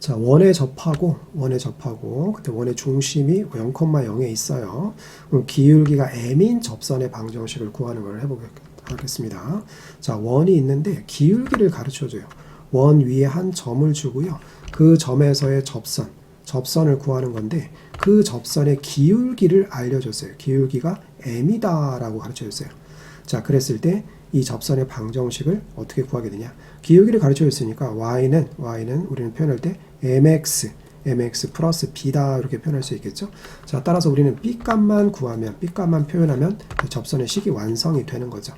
자, 원에 접하고, 그때 원의 중심이 0,0에 있어요. 그럼 기울기가 m인 접선의 방정식을 구하는 걸 해보겠습니다. 자, 원이 있는데 기울기를 가르쳐줘요. 원 위에 한 점을 주고요. 그 점에서의 접선을 구하는 건데 그 접선의 기울기를 알려줬어요. 기울기가 m이다라고 가르쳐줬어요. 자, 그랬을 때 이 접선의 방정식을 어떻게 구하게 되냐? 기울기를 가르쳐줬으니까 y는 우리는 표현할 때 mx 플러스 b다 이렇게 표현할 수 있겠죠. 자, 따라서 우리는 b값만 b값만 표현하면 접선의 식이 완성이 되는 거죠.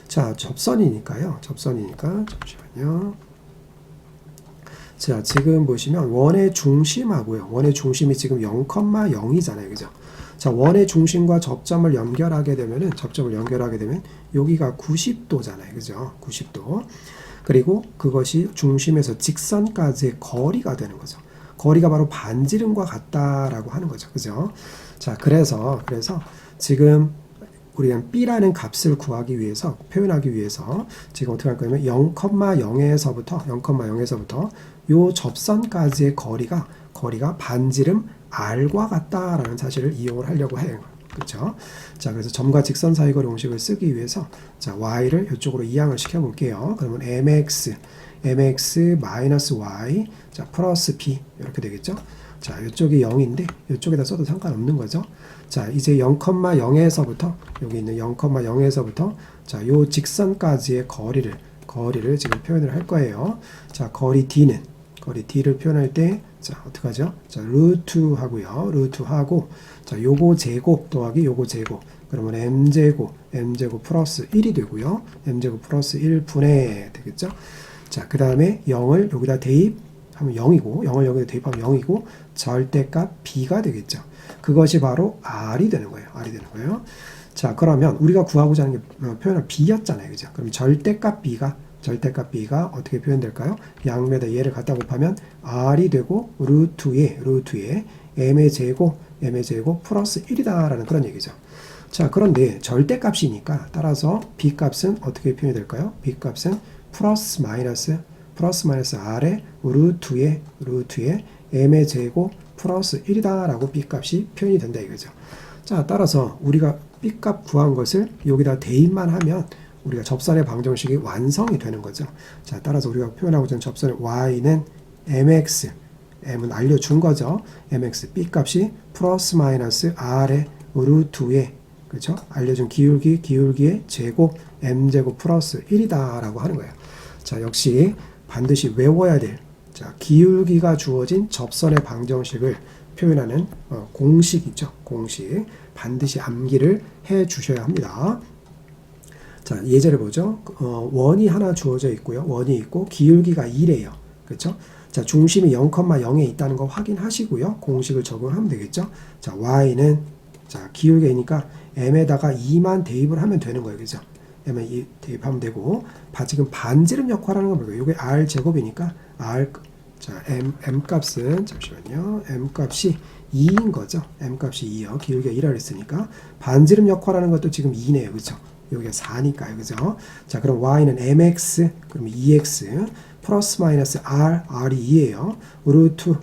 자, 접선이니까 잠시만요. 자, 지금 보시면 원의 중심하고요. 원의 중심이 지금 0,0이잖아요. 그죠? 자, 원의 중심과 접점을 연결하게 되면 여기가 90도잖아요. 그죠? 90도. 그리고 그것이 중심에서 직선까지의 거리가 되는 거죠. 거리가 바로 반지름과 같다라고 하는 거죠. 그죠? 자, 그래서 지금 우리가 b라는 값을 구하기 위해서 표현하기 위해서 지금 어떻게 할 거냐면 0,0에서부터 요 접선까지의 거리가 반지름 r과 같다라는 사실을 이용을 하려고 해요. 그렇죠? 자, 그래서 점과 직선 사이 거리 공식을 쓰기 위해서 자, y를 이쪽으로 이항을 시켜 볼게요. 그러면 mx 마이너스 y 자, 플러스 b 이렇게 되겠죠? 자, 이쪽이 0인데 이쪽에다 써도 상관없는 거죠. 자, 이제 0,0에서부터 여기 있는 0,0에서부터 자, 요 직선까지의 거리를 지금 표현을 할 거예요. 자, 거리 d를 표현할 때 자, 어떡하죠? 자, 루트 하고 자, 요거 제곱 더하기 요거 제곱 그러면 m제곱 플러스 1이 되고요. m제곱 플러스 1분의 되겠죠? 자, 그 다음에 0을 여기다 대입하면 0이고 0을 여기다 대입하면 0이고 절대값 b가 되겠죠. 그것이 바로 r이 되는 거예요. 자, 그러면 우리가 구하고자 하는 게 표현은 b였잖아요. 그죠? 그럼 절대값 b가 어떻게 표현될까요? 양면에다 얘를 갖다 곱하면 r이 되고 루트에 m의 제곱 플러스 1이다라는 그런 얘기죠. 자, 그런데 절대값이니까 따라서 b값은 어떻게 표현이 될까요? b값은 플러스 마이너스 r의 루트에 m의 제곱 플러스 1이다라고 b값이 표현이 된다 이거죠. 자, 따라서 우리가 b값 구한 것을 여기다 대입만 하면 우리가 접선의 방정식이 완성이 되는 거죠. 자, 따라서 우리가 표현하고자 하는 접선의 y는 mx, m은 알려준 거죠. mx, b값이 플러스 마이너스 r의 루트에, 그렇죠? 알려준 기울기의 제곱, m제곱 플러스 1이다라고 하는 거예요. 자, 역시 반드시 외워야 될, 자, 기울기가 주어진 접선의 방정식을 표현하는 공식 있죠. 공식. 반드시 암기를 해 주셔야 합니다. 자, 예제를 보죠. 원이 하나 주어져 있고요. 원이 있고 기울기가 2래요. 그렇죠? 자, 중심이 0,0에 있다는 거 확인하시고요. 공식을 적용하면 되겠죠? 자, y는 자, 기울기니까 m에다가 2만 대입을 하면 되는 거예요. 그죠? m에 2 대입하면 되고 지금 반지름 역할하는 건 뭐예요? 이게 r 제곱이니까 자, m 값은 잠시만요. m 값이 2인 거죠. m 값이 2요. 기울기가 2라 그랬으니까 반지름 역할하는 것도 지금 2네요. 그렇죠? 여기가 4니까요. 그죠? 자, 그럼 y는 mx, 그럼 2x, 플러스 마이너스 r이 2예요. 루트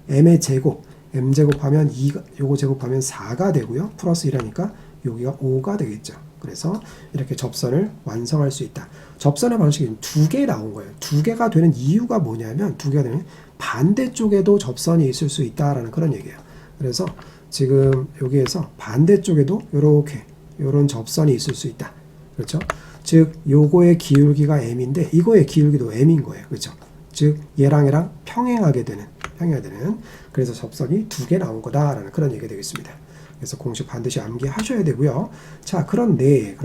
m의 제곱, m제곱하면 2가, 요거 제곱하면 4가 되고요. 플러스 1하니까 여기가 5가 되겠죠. 그래서 이렇게 접선을 완성할 수 있다. 접선의 방식이 2개 나온 거예요. 2개가 되는 이유가 뭐냐면 2개가 되면 반대쪽에도 접선이 있을 수 있다라는 그런 얘기예요. 그래서 지금 여기에서 반대쪽에도 요런 접선이 있을 수 있다. 그렇죠? 즉, 요거의 기울기가 m인데 이거의 기울기도 m인 거예요. 그렇죠? 즉, 얘랑 평행하게 되는. 그래서 접선이 2개 나온 거다라는 그런 얘기가 되겠습니다. 그래서 공식 반드시 암기하셔야 되고요. 자, 그런데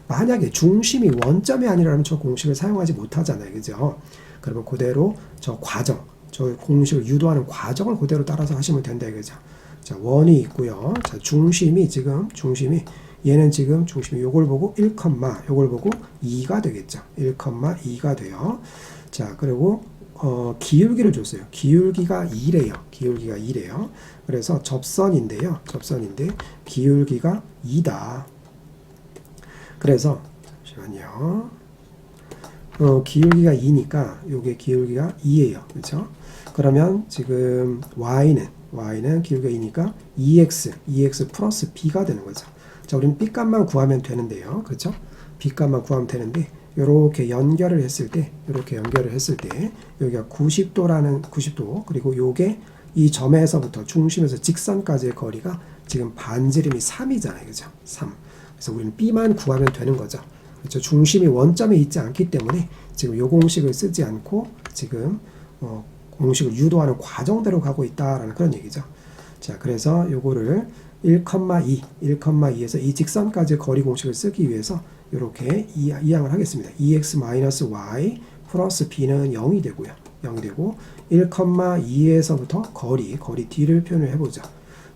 만약에 중심이 원점이 아니라면 저 공식을 사용하지 못하잖아요. 그죠? 그러면 그대로 저 공식을 유도하는 과정을 그대로 따라서 하시면 된다 이거죠. 자, 원이 있고요. 자, 얘는 지금 중심이 요걸 보고 1, 요걸 보고 2가 되겠죠. 1,2가 돼요. 자, 그리고 기울기를 줬어요. 기울기가 2래요. 그래서 접선인데 기울기가 2다. 그래서 잠시만요. 기울기가 2니까 요게 기울기가 2예요. 그렇죠? 그러면 지금 y는 기울기가 2니까 2x 플러스 b가 되는 거죠. 자, 우리는 b 값만 구하면 되는데요. 그렇죠? b 값만 구하면 되는데 요렇게 연결을 했을 때 여기가 90도 그리고 요게 이 점에서부터 중심에서 직선까지의 거리가 지금 반지름이 3이잖아요. 그죠? 3. 그래서 우리는 b만 구하면 되는 거죠. 그렇죠? 중심이 원점에 있지 않기 때문에 지금 요 공식을 쓰지 않고 지금 공식을 유도하는 과정대로 가고 있다라는 그런 얘기죠. 자, 그래서 요거를 1,2에서 이 직선까지의 거리 공식을 쓰기 위해서 이렇게 이항을 하겠습니다. 2x-y 플러스 b는 0이 되고요. 0이 되고 1,2에서부터 거리 d를 표현을 해보죠.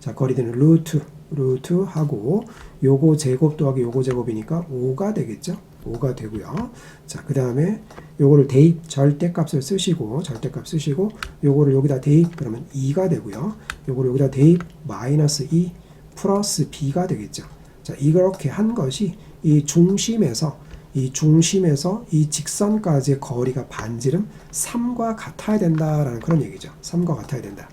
자, 거리는 루트 하고 요거 제곱 더하기 요거 제곱이니까 5가 되겠죠. 5가 되고요. 자, 그 다음에 요거를 대입 절대값을 쓰시고 요거를 여기다 대입 그러면 2가 되고요. 요거를 여기다 대입 마이너스 2 플러스 b가 되겠죠. 자, 이렇게 한 것이 이 중심에서 이 직선까지의 거리가 반지름 3과 같아야 된다라는 그런 얘기죠. 3과 같아야 된다.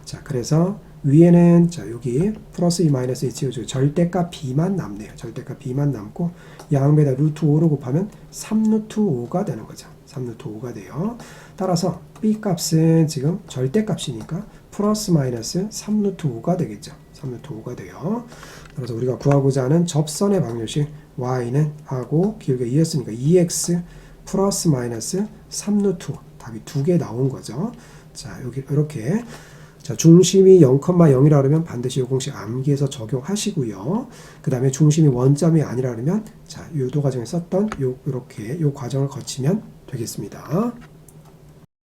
자, 그래서 위에는 자, 여기 플러스 2 마이너스 2 지워주고 절대값 b만 남네요. 절대값 b만 남고 양배에다 루트 5로 곱하면 3루트 5가 되는 거죠. 3루트 5가 돼요. 따라서 b 값은 지금 절대값이니까 플러스 마이너스 3루트 5가 되겠죠. 3루트 5가 돼요. 그래서 우리가 구하고자 하는 접선의 방정식 y는 하고 기울기가 2였으니까 2x 플러스 마이너스 3루트 5 답이 2개 나온 거죠. 자, 여기 이렇게 자, 중심이 0,0이라 그러면 반드시 이 공식 암기해서 적용하시고요. 그 다음에 중심이 원점이 아니라 그러면 자, 유도 과정에 썼던 요렇게 요 과정을 거치면 되겠습니다.